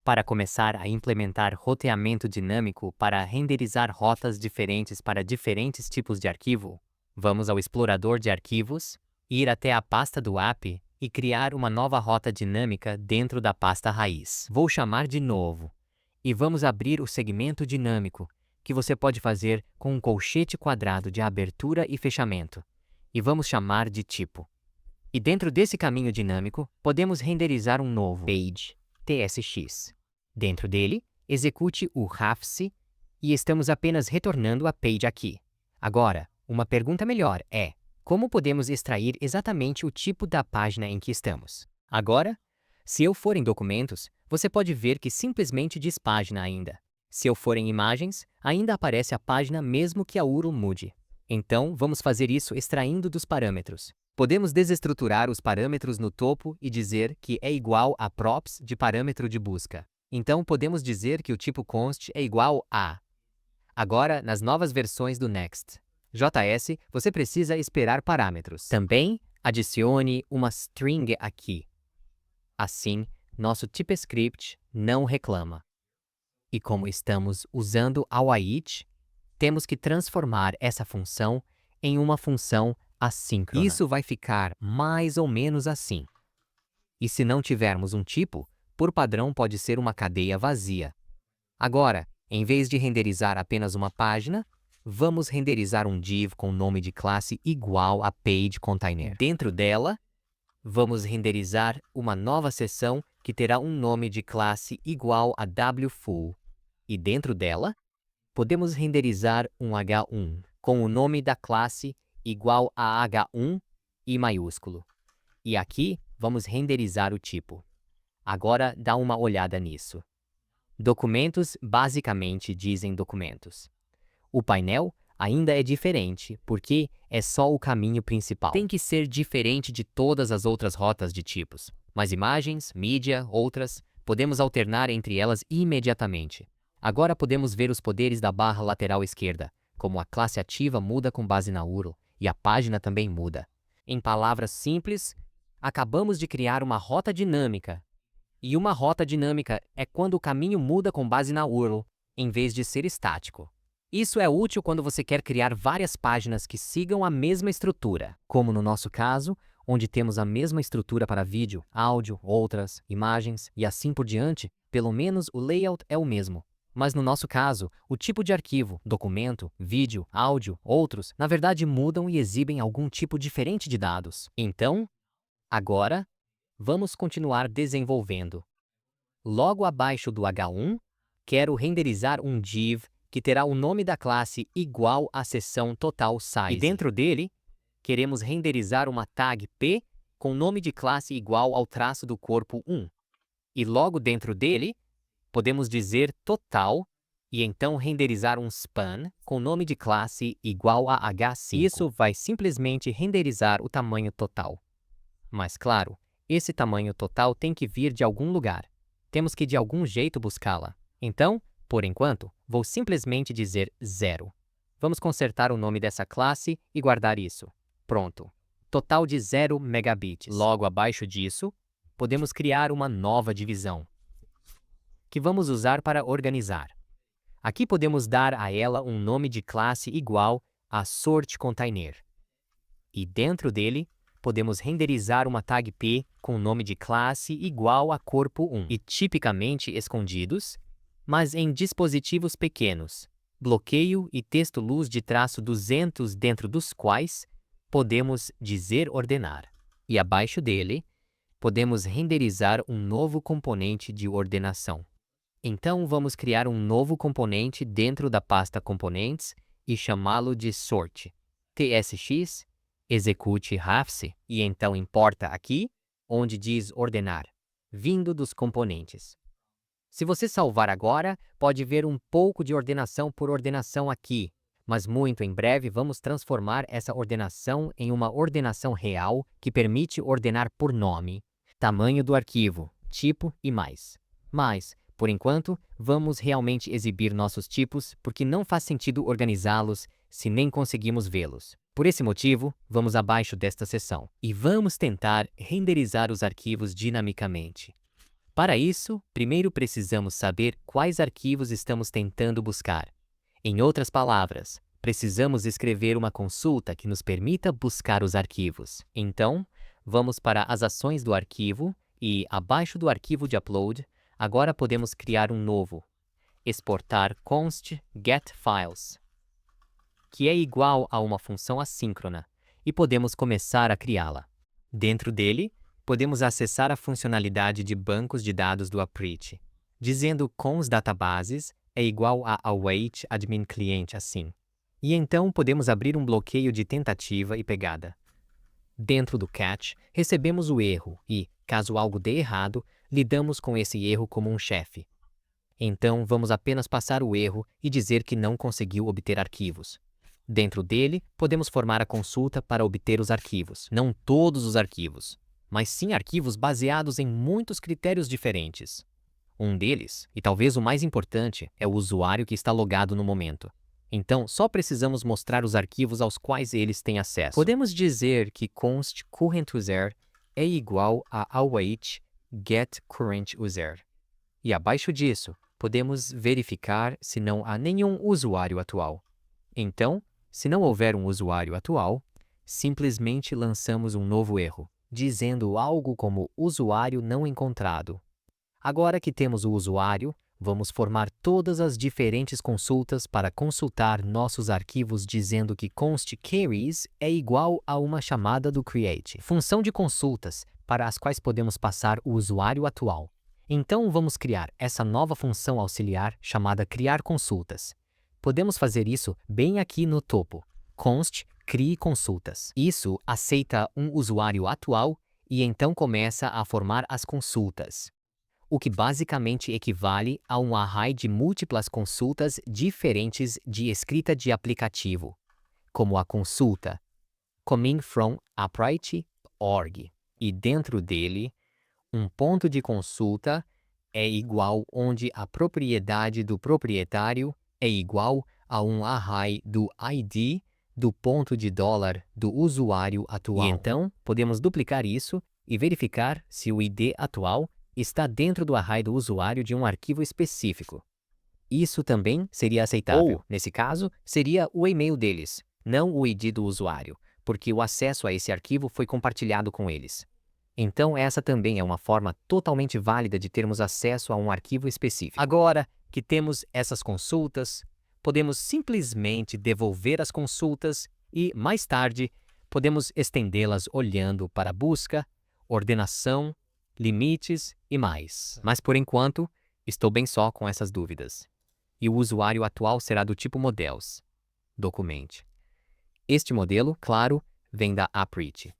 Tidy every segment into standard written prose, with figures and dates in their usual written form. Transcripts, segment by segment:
Para começar a implementar roteamento dinâmico para renderizar rotas diferentes para diferentes tipos de arquivo, vamos ao explorador de arquivos, ir até a pasta do app e criar uma nova rota dinâmica dentro da pasta raiz. Vou chamar de novo e vamos abrir o segmento dinâmico, que você pode fazer com um colchete quadrado de abertura e fechamento, e vamos chamar de tipo. E dentro desse caminho dinâmico, podemos renderizar um novo page tsx. Dentro dele, execute o rafc e estamos apenas retornando a page aqui. Agora, uma pergunta melhor é: como podemos extrair exatamente o tipo da página em que estamos? Agora, se eu for em documentos, você pode ver que simplesmente diz página ainda. Se eu for em imagens, ainda aparece a página mesmo que a URL mude. Então, vamos fazer isso extraindo dos parâmetros. Podemos desestruturar os parâmetros no topo e dizer que é igual a props de parâmetro de busca. Então, podemos dizer que o tipo const é igual a. Agora, nas novas versões do Next.js, você precisa esperar parâmetros. Também, adicione uma string aqui. Assim, nosso TypeScript não reclama. E como estamos usando await, temos que transformar essa função em uma função assíncrona. Isso vai ficar mais ou menos assim. E se não tivermos um tipo, por padrão pode ser uma cadeia vazia. Agora, em vez de renderizar apenas uma página, vamos renderizar um div com nome de classe igual a pageContainer. Dentro dela, vamos renderizar uma nova seção que terá um nome de classe igual a wfull. E dentro dela, podemos renderizar um h1 com o nome da classe igual a h1 e maiúsculo. E aqui, vamos renderizar o tipo. Agora, dá uma olhada nisso. Documentos basicamente dizem documentos. O painel ainda é diferente, porque é só o caminho principal. Tem que ser diferente de todas as outras rotas de tipos. Mas imagens, mídia, outras, podemos alternar entre elas imediatamente. Agora podemos ver os poderes da barra lateral esquerda, como a classe ativa muda com base na URL, e a página também muda. Em palavras simples, acabamos de criar uma rota dinâmica. E uma rota dinâmica é quando o caminho muda com base na URL, em vez de ser estático. Isso é útil quando você quer criar várias páginas que sigam a mesma estrutura, como no nosso caso, onde temos a mesma estrutura para vídeo, áudio, outras, imagens e assim por diante, pelo menos o layout é o mesmo. Mas no nosso caso, o tipo de arquivo, documento, vídeo, áudio, outros, na verdade mudam e exibem algum tipo diferente de dados. Então, agora, vamos continuar desenvolvendo. Logo abaixo do H1, quero renderizar um div que terá o nome da classe igual à seção total size. E dentro dele, queremos renderizar uma tag p com nome de classe igual ao traço do corpo 1. E logo dentro dele, podemos dizer total e então renderizar um span com nome de classe igual a h5. Isso vai simplesmente renderizar o tamanho total. Mas claro, esse tamanho total tem que vir de algum lugar. Temos que de algum jeito buscá-la. Então, por enquanto, vou simplesmente dizer 0. Vamos consertar o nome dessa classe e guardar isso. Pronto. Total de 0 megabits. Logo abaixo disso, podemos criar uma nova divisão, que vamos usar para organizar. Aqui podemos dar a ela um nome de classe igual a sortContainer. E dentro dele, podemos renderizar uma tag p com nome de classe igual a corpo 1. E tipicamente escondidos, mas em dispositivos pequenos, bloqueio e texto luz de traço 200 dentro dos quais podemos dizer ordenar. E abaixo dele, podemos renderizar um novo componente de ordenação. Então, vamos criar um novo componente dentro da pasta componentes e chamá-lo de sort. tsx, execute rafc e então importa aqui, onde diz ordenar, vindo dos componentes. Se você salvar agora, pode ver um pouco de ordenação por ordenação aqui, mas muito em breve vamos transformar essa ordenação em uma ordenação real que permite ordenar por nome, tamanho do arquivo, tipo e mais. Mas, por enquanto, vamos realmente exibir nossos tipos porque não faz sentido organizá-los se nem conseguimos vê-los. Por esse motivo, vamos abaixo desta seção e vamos tentar renderizar os arquivos dinamicamente. Para isso, primeiro precisamos saber quais arquivos estamos tentando buscar. Em outras palavras, precisamos escrever uma consulta que nos permita buscar os arquivos. Então, vamos para as ações do arquivo e, abaixo do arquivo de upload, agora podemos criar um novo. Exportar const getFiles, que é igual a uma função assíncrona, e podemos começar a criá-la. Dentro dele, podemos acessar a funcionalidade de bancos de dados do Aprite, dizendo cons databases é igual a await admin client assim. E então podemos abrir um bloqueio de tentativa e pegada. Dentro do catch, recebemos o erro e, caso algo dê errado, lidamos com esse erro como um chefe. Então vamos apenas passar o erro e dizer que não conseguiu obter arquivos. Dentro dele, podemos formar a consulta para obter os arquivos. Não todos os arquivos, mas sim arquivos baseados em muitos critérios diferentes. Um deles, e talvez o mais importante, é o usuário que está logado no momento. Então, só precisamos mostrar os arquivos aos quais eles têm acesso. Podemos dizer que const current user é igual a await get current user. E abaixo disso, podemos verificar se não há nenhum usuário atual. Então, se não houver um usuário atual, simplesmente lançamos um novo erro, dizendo algo como usuário não encontrado. Agora que temos o usuário, vamos formar todas as diferentes consultas para consultar nossos arquivos dizendo que const queries é igual a uma chamada do create, função de consultas para as quais podemos passar o usuário atual. Então vamos criar essa nova função auxiliar chamada criar consultas. Podemos fazer isso bem aqui no topo, const crie consultas. Isso aceita um usuário atual e então começa a formar as consultas, o que basicamente equivale a um array de múltiplas consultas diferentes de escrita de aplicativo, como a consulta coming from aprite.org. E dentro dele, um ponto de consulta é igual onde a propriedade do proprietário é igual a um array do ID do ponto de dólar do usuário atual. E então, podemos duplicar isso e verificar se o ID atual está dentro do array do usuário de um arquivo específico. Isso também seria aceitável. Nesse caso, seria o e-mail deles, não o ID do usuário, porque o acesso a esse arquivo foi compartilhado com eles. Então, essa também é uma forma totalmente válida de termos acesso a um arquivo específico. Agora que temos essas consultas, podemos simplesmente devolver as consultas e, mais tarde, podemos estendê-las olhando para busca, ordenação, limites e mais. Mas, por enquanto, estou bem só com essas dúvidas. E o usuário atual será do tipo models. Documente. Este modelo, claro, vem da Aprite.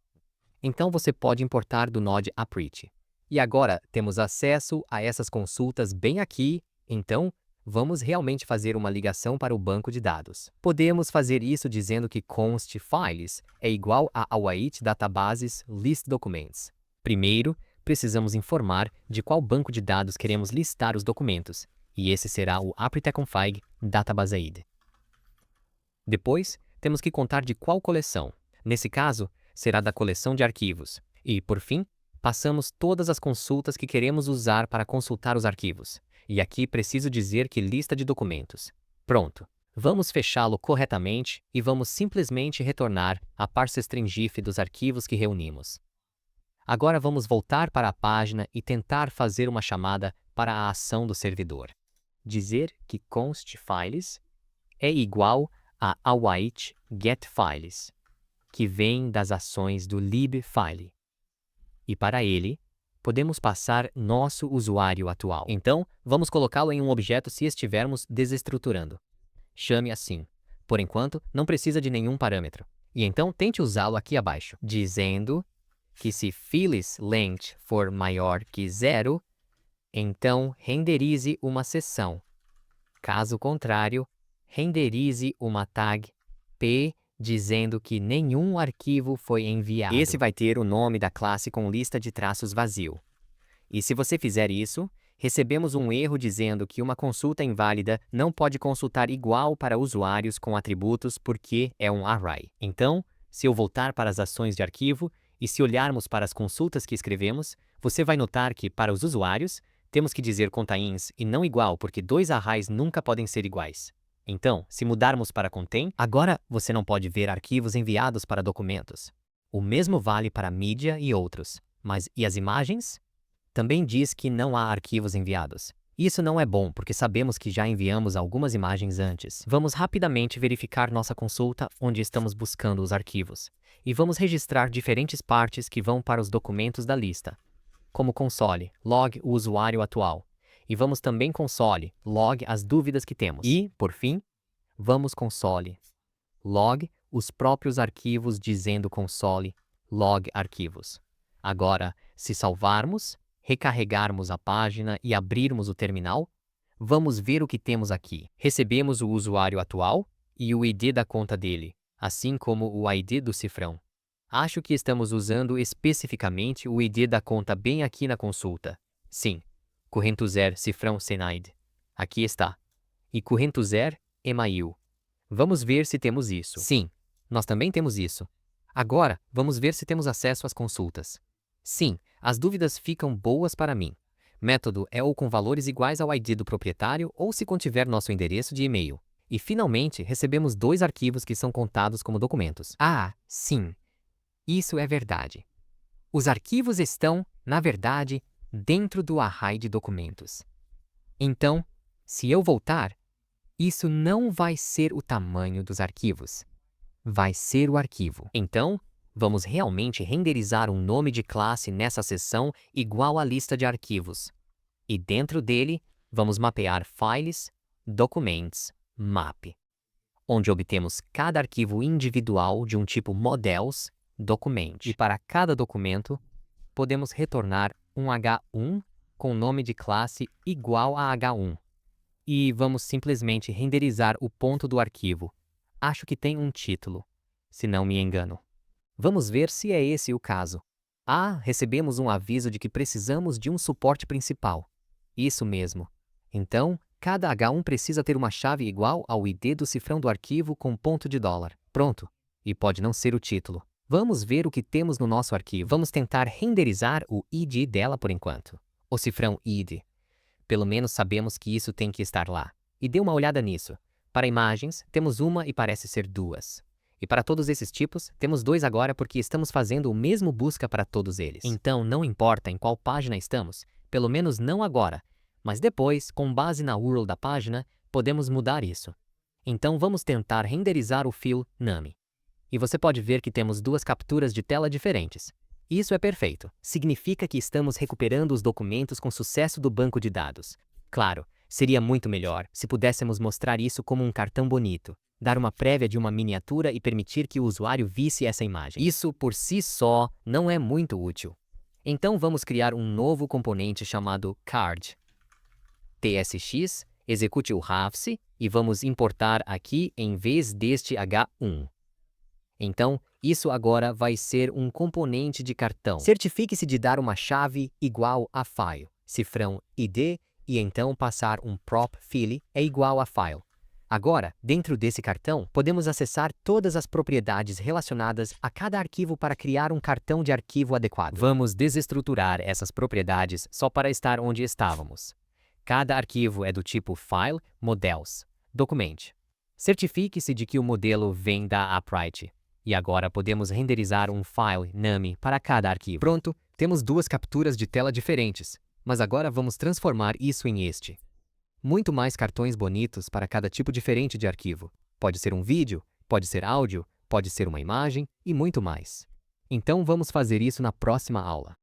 Então você pode importar do Node Aprite. E agora temos acesso a essas consultas bem aqui, então vamos realmente fazer uma ligação para o banco de dados. Podemos fazer isso dizendo que const files é igual a await databases list documents. Primeiro, precisamos informar de qual banco de dados queremos listar os documentos, e esse será o aprite.config databaseid. Depois, temos que contar de qual coleção. Nesse caso, será da coleção de arquivos. E, por fim, passamos todas as consultas que queremos usar para consultar os arquivos. E aqui preciso dizer que lista de documentos. Pronto. Vamos fechá-lo corretamente e vamos simplesmente retornar a parsestring.gif dos arquivos que reunimos. Agora vamos voltar para a página e tentar fazer uma chamada para a ação do servidor. Dizer que const files é igual a await getFiles, que vem das ações do libfile. E para ele, podemos passar nosso usuário atual. Então, vamos colocá-lo em um objeto se estivermos desestruturando. Chame assim. Por enquanto, não precisa de nenhum parâmetro. E então, tente usá-lo aqui abaixo, dizendo que se fileslength for maior que 0, então renderize uma seção. Caso contrário, renderize uma tag p dizendo que nenhum arquivo foi enviado. Esse vai ter o nome da classe com lista de traços vazio. E se você fizer isso, recebemos um erro dizendo que uma consulta inválida não pode consultar igual para usuários com atributos porque é um array. Então, se eu voltar para as ações de arquivo, E se olharmos para as consultas que escrevemos, você vai notar que, para os usuários, temos que dizer contains e não igual porque dois arrays nunca podem ser iguais. Então, se mudarmos para contain, agora você não pode ver arquivos enviados para documentos. O mesmo vale para mídia e outros. Mas e as imagens? Também diz que não há arquivos enviados. Isso não é bom porque sabemos que já enviamos algumas imagens antes. Vamos rapidamente verificar nossa consulta onde estamos buscando os arquivos. E vamos registrar diferentes partes que vão para os documentos da lista, como console, log o usuário atual. E vamos também console, log as dúvidas que temos. E, por fim, vamos console, log os próprios arquivos dizendo console, log arquivos. Agora, se salvarmos, recarregarmos a página e abrirmos o terminal, vamos ver o que temos aqui. Recebemos o usuário atual e o ID da conta dele, assim como o ID do cifrão. Acho que estamos usando especificamente o ID da conta bem aqui na consulta. Sim, correntuzer cifrão Senaid. Aqui está. E correntuzer email. Vamos ver se temos isso. Sim, nós também temos isso. Agora, vamos ver se temos acesso às consultas. Sim, as dúvidas ficam boas para mim. Método é ou com valores iguais ao ID do proprietário ou se contiver nosso endereço de e-mail. E finalmente, recebemos dois arquivos que são contados como documentos. Ah, sim. Isso é verdade. Os arquivos estão, na verdade, dentro do array de documentos. Então, se eu voltar, isso não vai ser o tamanho dos arquivos. Vai ser o arquivo. Então, vamos realmente renderizar um nome de classe nessa seção igual à lista de arquivos. E dentro dele, vamos mapear Files, Documents, Map, onde obtemos cada arquivo individual de um tipo Models, Document. E para cada documento, podemos retornar um H1 com nome de classe igual a H1. E vamos simplesmente renderizar o ponto do arquivo. Acho que tem um título, se não me engano. Vamos ver se é esse o caso. Ah, recebemos um aviso de que precisamos de um suporte principal. Isso mesmo. Então, cada H1 precisa ter uma chave igual ao ID do cifrão do arquivo com ponto de $. Pronto. E pode não ser o título. Vamos ver o que temos no nosso arquivo. Vamos tentar renderizar o ID dela por enquanto. O cifrão ID. Pelo menos sabemos que isso tem que estar lá. E dê uma olhada nisso. Para imagens, temos uma e parece ser duas. E para todos esses tipos, temos dois agora porque estamos fazendo o mesmo busca para todos eles. Então, não importa em qual página estamos, pelo menos não agora, mas depois, com base na URL da página, podemos mudar isso. Então, vamos tentar renderizar o fio name. E você pode ver que temos duas capturas de tela diferentes. Isso é perfeito. Significa que estamos recuperando os documentos com sucesso do banco de dados. Claro, seria muito melhor se pudéssemos mostrar isso como um cartão bonito, dar uma prévia de uma miniatura e permitir que o usuário visse essa imagem. Isso, por si só, não é muito útil. Então vamos criar um novo componente chamado card. TSX, execute o RAFC e vamos importar aqui em vez deste H1. Então, isso agora vai ser um componente de cartão. Certifique-se de dar uma chave igual a file, cifrão ID, e então passar um prop file é igual a file. Agora, dentro desse cartão, podemos acessar todas as propriedades relacionadas a cada arquivo para criar um cartão de arquivo adequado. Vamos desestruturar essas propriedades só para estar onde estávamos. Cada arquivo é do tipo File, Models, Document. Certifique-se de que o modelo vem da Upright. E agora podemos renderizar um file name para cada arquivo. Pronto, temos duas capturas de tela diferentes, mas agora vamos transformar isso em este. Muito mais cartões bonitos para cada tipo diferente de arquivo. Pode ser um vídeo, pode ser áudio, pode ser uma imagem e muito mais. Então vamos fazer isso na próxima aula.